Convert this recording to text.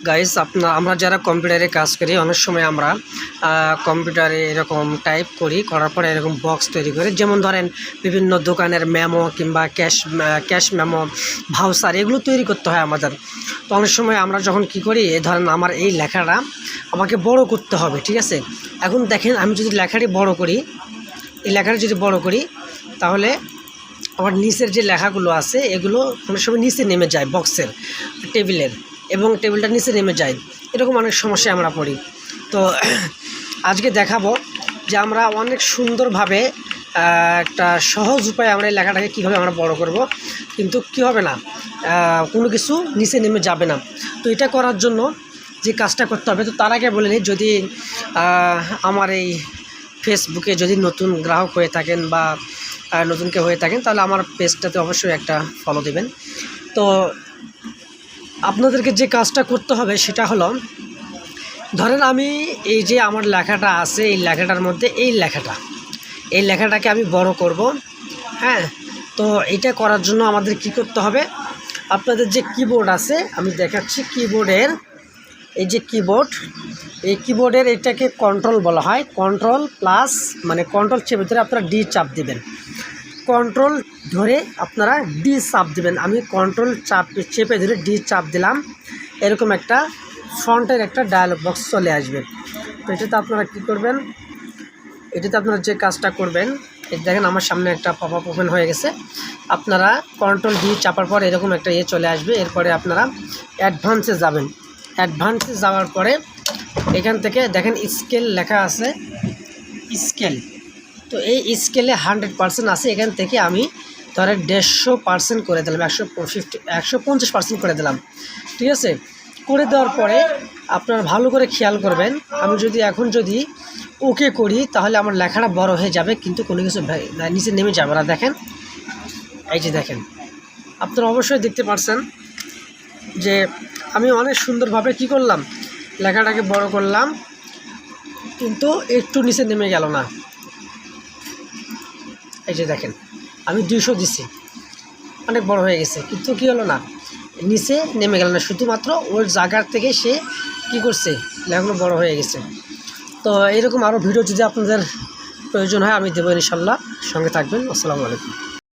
Guys আমরা যারা কম্পিউটারে কাজ করি অনেক সময় আমরা কম্পিউটারে এরকম টাইপ করার পরে এরকম বক্স তৈরি করি, যেমন ধরেন বিভিন্ন দোকানের মেমো কিংবা ক্যাশ মেমো, ভাউচার এগুলো তৈরি করতে হয় আমাদের। তো অনেক সময় আমরা যখন কি করি, ধরেন আমার এই লেখাটা আমাকে বড় করতে হবে, ঠিক আছে। এখন দেখেন আমি যদি লেখাটি বড় করি, এই লেখাটা যদি বড় করি তাহলে আমার নিচের যে লেখাগুলো আছে এগুলো অনেক সময় নিচে নেমে যায় বক্সের, টেবিলের, এবং টেবিলটা নিচে নেমে যায়। এরকম অনেক সমস্যায় আমরা পড়ি। তো আজকে দেখাবো যে আমরা অনেক সুন্দরভাবে একটা সহজ উপায়ে আমরা এই লেখাটাকে কীভাবে আমরা বড় করব, কিন্তু কী হবে না, কোনো কিছু নিচে নেমে যাবে না। তো এটা করার জন্য যে কাজটা করতে হবে, তো তার আগে বলে নিই, যদি আমার এই ফেসবুকে যদি নতুন গ্রাহক হয়ে থাকেন বা নতুন কেউ হয়ে থাকেন, তাহলে আমার পেজটাতে অবশ্যই একটা ফলো দেবেন। তো আপনাদেরকে যে কাজটা করতে হবে সেটা হলো, ধরেন আমি এই যে আমার লেখাটা আছে, এই লেখাটার মধ্যে এই লেখাটাকে আমি বড় করব। হ্যাঁ, তো এটা করার জন্য আমাদের কি করতে হবে, আপনাদের যে কিবোর্ড আছে আমি দেখাচ্ছি, কিবোর্ডের এই যে কিবোর্ড, এই কিবোর্ডের এটাকে কন্ট্রোল বলা হয়। কন্ট্রোল প্লাস মানে কন্ট্রোল চেপে ধরে আপনারা ডি চাপ দিবেন, কন্ট্রোল ধরে আপনারা ডি চাপ দিবেন। আমি কন্ট্রোল চেপে ধরে ডি চাপ দিলাম, এরকম একটা ফ্রন্টের একটা ডায়ালগ বক্স চলে আসবে। তো এটাতে আপনারা কি করবেন, এটাতে আপনারা যে কাজটা করবেন, এই দেখেন আমার সামনে একটা পপ আপ ওপেন হয়ে গেছে। আপনারা কন্ট্রোল ডি চাপার পর এরকম একটা চলে আসবে। এরপরে আপনারা অ্যাডভান্সে যাবেন, অ্যাডভান্সে যাওয়ার পরে এখান থেকে দেখেন স্কেল লেখা আছে, স্কেল। তো এই স্কেলে 100% আছে, এখান থেকে আমি ধরেন 150% করে দিলাম, 150 150% করে দিলাম, ঠিক আছে। করে দেওয়ার পরে আপনারা ভালো করে খেয়াল করবেন, আমি যদি এখন যদি ওকে করি তাহলে আমার লেখাটা বড় হয়ে যাবে, কিন্তু কোনো কিছু নিচে নেমে যাবে না। দেখেন, এই যে দেখেন, আপনারা অবশ্যই দেখতে পাচ্ছেন যে আমি অনেক সুন্দরভাবে কি করলাম, লেখাটাকে বড় করলাম, কিন্তু একটু নিচে নেমে গেল না। এই যে দেখেন আমি 200 দিছি, অনেক বড় হয়ে গেছে, কিন্তু কি হলো না, নিচে নেমে গেল না, শুধুমাত্র ওই জায়গার থেকে সে কি করছে, লেখাগুলো বড় হয়ে গেছে। তো এরকম আরও ভিডিও যদি আপনাদের প্রয়োজন হয় আমি দেবো ইনশাল্লাহ, সঙ্গে থাকবেন। আসসালামু আলাইকুম।